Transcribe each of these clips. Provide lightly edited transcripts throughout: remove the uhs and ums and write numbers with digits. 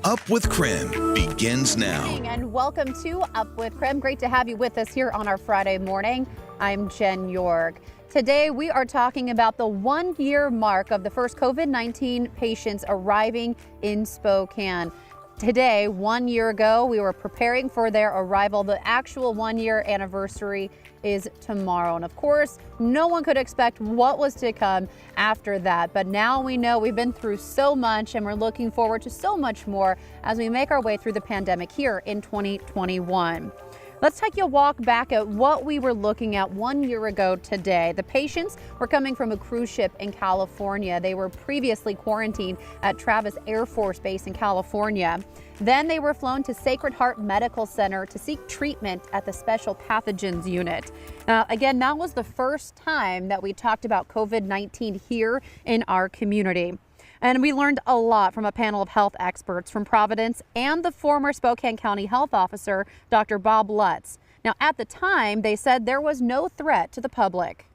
Up with KREM begins now. And welcome to Up with KREM. Great to have you with us here on our Friday morning. I'm Jen York. Today we are talking about the 1-year mark of the first COVID-19 patients arriving in Spokane. Today, 1 year ago, we were preparing for their arrival. The actual 1-year anniversary is tomorrow. And of course, no one could expect what was to come after that. But now we know we've been through so much and we're looking forward to so much more as we make our way through the pandemic here in 2021. Let's take a walk back at what we were looking at 1 year ago today. The patients were coming from a cruise ship in California. They were previously quarantined at Travis Air Force Base in California. Then they were flown to Sacred Heart Medical Center to seek treatment at the Special Pathogens Unit. Again, that was the first time that we talked about COVID-19 here in our community. And we learned a lot from a panel of health experts from Providence and the former Spokane County Health Officer, Dr. Bob Lutz. Now, at the time, they said there was no threat to the public.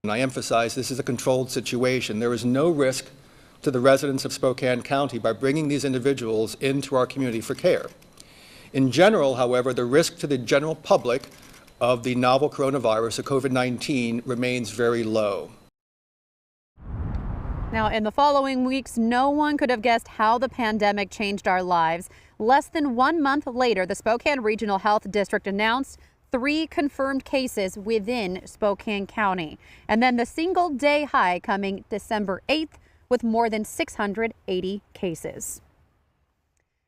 And I emphasize this is a controlled situation. There is no risk to the residents of Spokane County by bringing these individuals into our community for care. In general, however, the risk to the general public of the novel coronavirus, of COVID-19, remains very low. Now, in the following weeks, no one could have guessed how the pandemic changed our lives. Less than 1 month later, the Spokane Regional Health District announced 3 confirmed cases within Spokane County. And then the single-day high coming December 8th with more than 680 cases.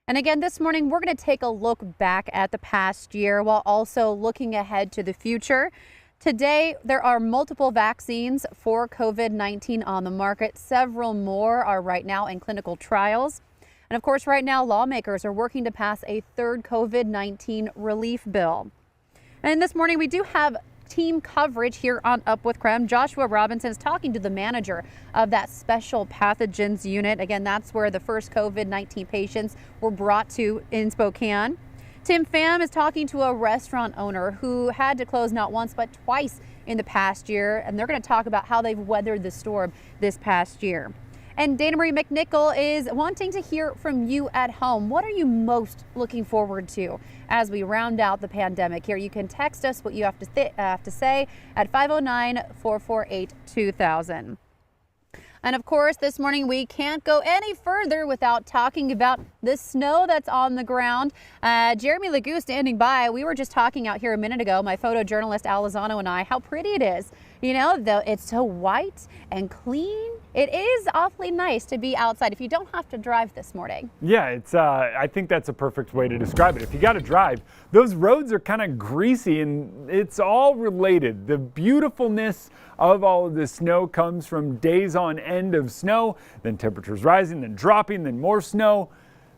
And again, this morning, we're going to take a look back at the past year while also looking ahead to the future. Today, there are multiple vaccines for COVID-19 on the market. Several more are right now in clinical trials. And of course, right now, lawmakers are working to pass a third COVID-19 relief bill. And this morning, we do have team coverage here on Up with KREM. Joshua Robinson is talking to the manager of that Special Pathogens Unit. Again, that's where the first COVID-19 patients were brought to in Spokane. Tim Pham is talking to a restaurant owner who had to close not once but twice in the past year, and they're going to talk about how they've weathered the storm this past year. And Dana Marie McNichol is wanting to hear from you at home. What are you most looking forward to as we round out the pandemic here? You can text us what you have to say at 509-448-2000. And of course, this morning we can't go any further without talking about the snow that's on the ground. Jeremy Legou standing by. We were just talking out here a minute ago, my photojournalist Al Lozano and I, how pretty it is. You know, though it's so white and clean. It is awfully nice to be outside if you don't have to drive this morning. Yeah, it's. I think that's a perfect way to describe it. If you got to drive, those roads are kind of greasy, and it's all related. The beautifulness of all of the snow comes from days on end of snow, then temperatures rising, then dropping, then more snow.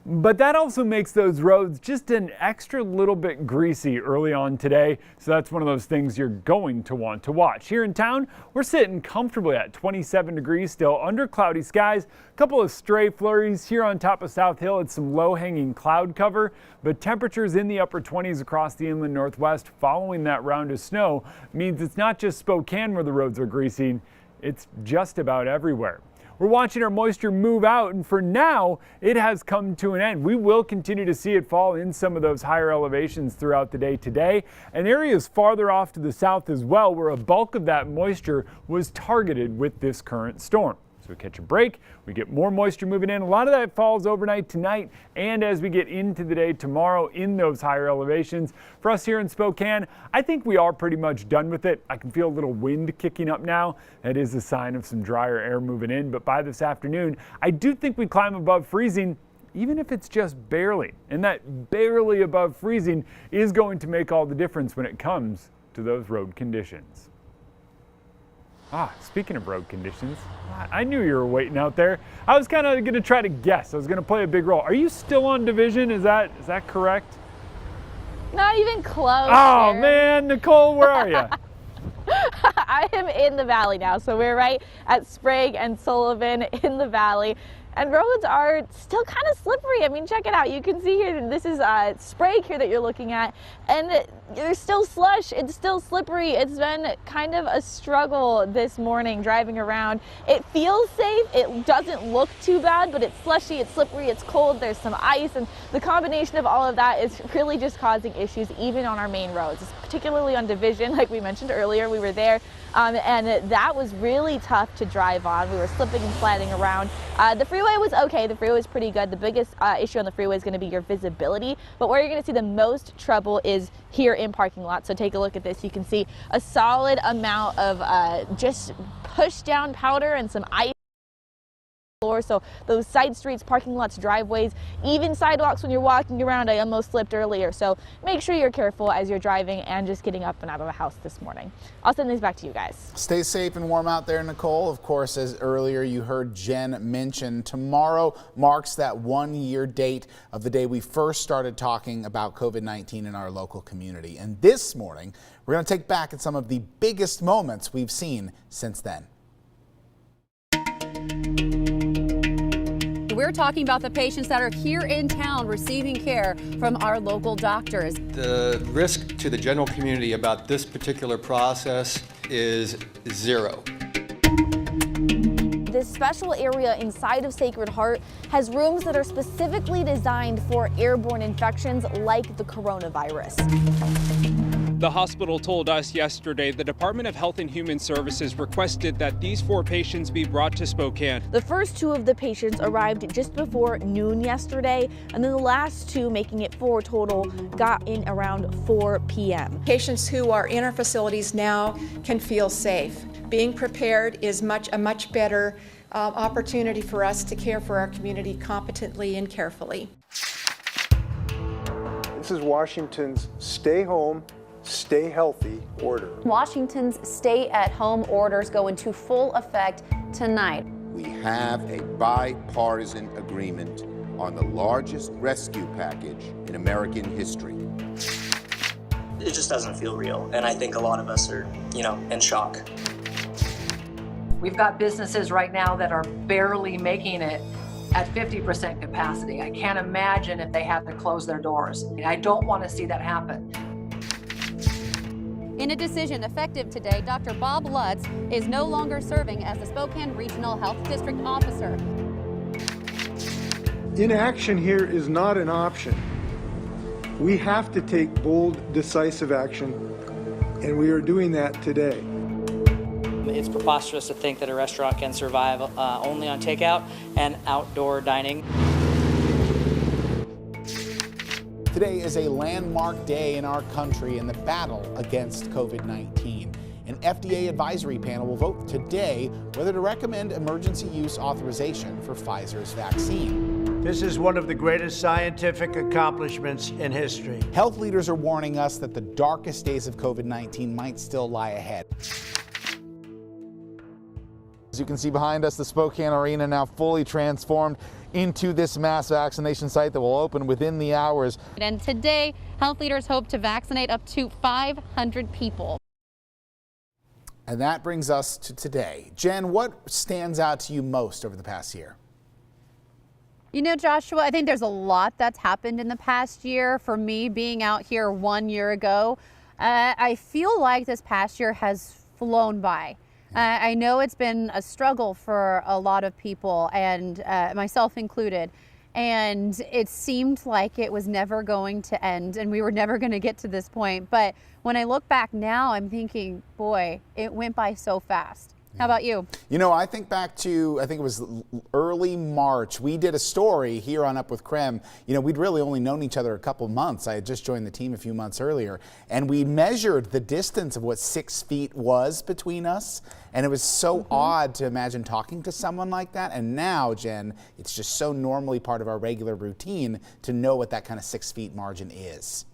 But that also makes those roads just an extra little bit greasy early on today. So that's one of those things you're going to want to watch. Here in town, we're sitting comfortably at 27 degrees still under cloudy skies. A couple of stray flurries here on top of South Hill. It's some low-hanging cloud cover, but temperatures in the upper 20s across the inland northwest following that round of snow means it's not just Spokane where the roads are greasy. It's just about everywhere. We're watching our moisture move out, and for now, it has come to an end. We will continue to see it fall in some of those higher elevations throughout the day today, and areas farther off to the south as well, where a bulk of that moisture was targeted with this current storm. So we catch a break, we get more moisture moving in. A lot of that falls overnight tonight and as we get into the day tomorrow in those higher elevations. For us here in Spokane, I think we are pretty much done with it. I can feel a little wind kicking up now. That is a sign of some drier air moving in. But by this afternoon, I do think we climb above freezing, even if it's just barely. And that barely above freezing is going to make all the difference when it comes to those road conditions. Speaking of road conditions, I knew you were waiting out there. I was kind of going to try to guess. I was going to play a big role. Are you still on Division? Is that correct? Not even close. Oh, man, Nicole, where are you? I am in the valley now. So we're right at Sprague and Sullivan in the valley. And roads are still kind of slippery. I mean, check it out. You can see here, this is Sprague here that you're looking at. And there's still slush, it's still slippery. It's been kind of a struggle this morning driving around. It feels safe, it doesn't look too bad, but it's slushy, it's slippery, it's cold, there's some ice, and the combination of all of that is really just causing issues even on our main roads, particularly on Division, like we mentioned earlier. We were there, and that was really tough to drive on. We were slipping and sliding around. The freeway was okay, the freeway was pretty good. The biggest issue on the freeway is going to be your visibility, but where you're going to see the most trouble is here in parking lots. So take a look at this. You can see a solid amount of just pushed down powder and some ice. So those side streets, parking lots, driveways, even sidewalks when you're walking around. I almost slipped earlier. So make sure you're careful as you're driving and just getting up and out of the house this morning. I'll send these back to you guys. Stay safe and warm out there, Nicole. Of course, as earlier you heard Jen mention, tomorrow marks that 1-year date of the day we first started talking about COVID-19 in our local community. And this morning, we're going to take back at some of the biggest moments we've seen since then. We're talking about the patients that are here in town receiving care from our local doctors. The risk to the general community about this particular process is zero. This special area inside of Sacred Heart has rooms that are specifically designed for airborne infections like the coronavirus. The hospital told us yesterday the Department of Health and Human Services requested that these 4 patients be brought to Spokane. The first 2 of the patients arrived just before noon yesterday, and then the last 2, making it 4 total, got in around 4 p.m. Patients who are in our facilities now can feel safe. Being prepared is a much better opportunity for us to care for our community competently and carefully. This is Washington's stay home, stay healthy order. Washington's stay-at-home orders go into full effect tonight. We have a bipartisan agreement on the largest rescue package in American history. It just doesn't feel real, and I think a lot of us are, in shock. We've got businesses right now that are barely making it at 50% capacity. I can't imagine if they have to close their doors. I don't want to see that happen. In a decision effective today, Dr. Bob Lutz is no longer serving as the Spokane Regional Health District Officer. Inaction here is not an option. We have to take bold, decisive action, and we are doing that today. It's preposterous to think that a restaurant can survive only on takeout and outdoor dining. Today is a landmark day in our country in the battle against COVID-19. An FDA advisory panel will vote today whether to recommend emergency use authorization for Pfizer's vaccine. This is one of the greatest scientific accomplishments in history. Health leaders are warning us that the darkest days of COVID-19 might still lie ahead. As you can see behind us, the Spokane Arena now fully transformed into this mass vaccination site that will open within the hours. And today, health leaders hope to vaccinate up to 500 people. And that brings us to today. Jen, what stands out to you most over the past year? You know, Joshua, I think there's a lot that's happened in the past year. For me, being out here 1 year ago, I feel like this past year has flown by. I know it's been a struggle for a lot of people, and myself included, and it seemed like it was never going to end and we were never going to get to this point. But when I look back now, I'm thinking, boy, it went by so fast. How about you? You know, I think back to, I think it was early March. We did a story here on Up with KREM. You know, we'd really only known each other a couple months. I had just joined the team a few months earlier, and we measured the distance of what 6 feet was between us. And it was so odd to imagine talking to someone like that. And now, Jen, it's just so normally part of our regular routine to know what that kind of 6 feet margin is.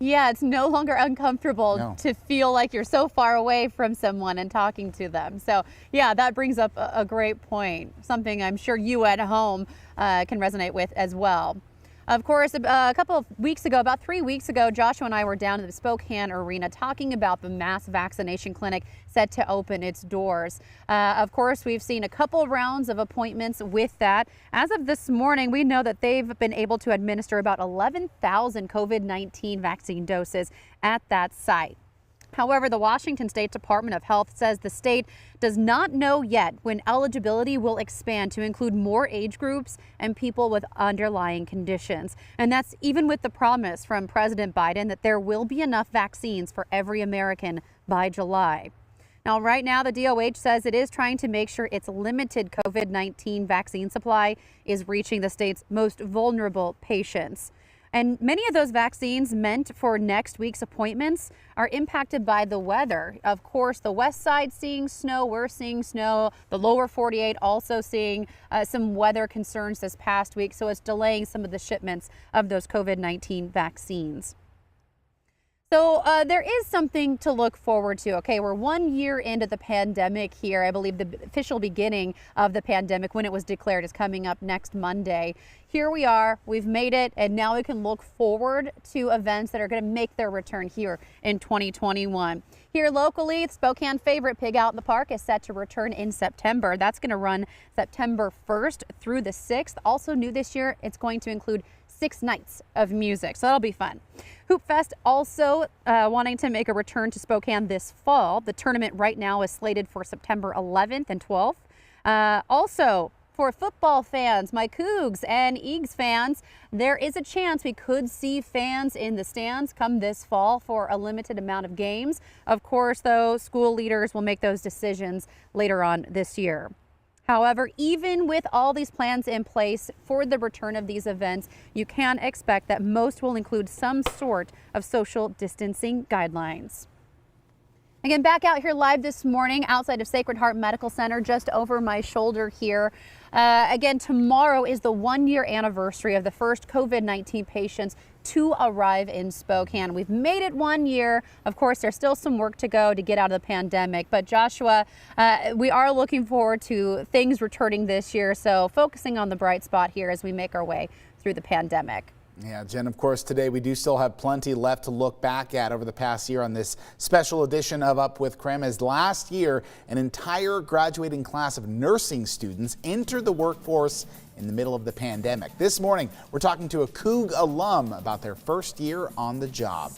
Yeah, it's no longer uncomfortable to feel like you're so far away from someone and talking to them. So yeah, that brings up a great point, something I'm sure you at home can resonate with as well. Of course, a couple of weeks ago, about 3 weeks ago, Joshua and I were down in the Spokane Arena talking about the mass vaccination clinic set to open its doors. Of course, we've seen a couple rounds of appointments with that. As of this morning, we know that they've been able to administer about 11,000 COVID-19 vaccine doses at that site. However, the Washington State Department of Health says the state does not know yet when eligibility will expand to include more age groups and people with underlying conditions. And that's even with the promise from President Biden that there will be enough vaccines for every American by July. Now, right now, the DOH says it is trying to make sure its limited COVID-19 vaccine supply is reaching the state's most vulnerable patients. And many of those vaccines meant for next week's appointments are impacted by the weather. Of course, the west side seeing snow, we're seeing snow. The lower 48 also seeing some weather concerns this past week, so it's delaying some of the shipments of those COVID-19 vaccines. So there is something to look forward to. Okay, we're 1 year into the pandemic here. I believe the official beginning of the pandemic, when it was declared, is coming up next Monday. Here we are, we've made it, and now we can look forward to events that are going to make their return here in 2021. Here locally, Spokane favorite Pig Out in the Park is set to return in September. That's going to run September 1st through the 6th. Also new this year, it's going to include 6 nights of music, so that'll be fun. Hoop Fest also wanting to make a return to Spokane this fall. The tournament right now is slated for September 11th and 12th. Also, for football fans, my Cougs and Eags fans, there is a chance we could see fans in the stands come this fall for a limited amount of games. Of course, though, school leaders will make those decisions later on this year. However, even with all these plans in place for the return of these events, you can expect that most will include some sort of social distancing guidelines. Again, back out here live this morning outside of Sacred Heart Medical Center, just over my shoulder here. Again, tomorrow is the 1-year anniversary of the first COVID-19 patients to arrive in Spokane. We've made it 1 year. Of course, there's still some work to go to get out of the pandemic. But Joshua, we are looking forward to things returning this year. So focusing on the bright spot here as we make our way through the pandemic. Yeah, Jen, of course, today we do still have plenty left to look back at over the past year on this special edition of Up with KREM. As last year, an entire graduating class of nursing students entered the workforce in the middle of the pandemic. This morning, we're talking to a Coug alum about their first year on the job.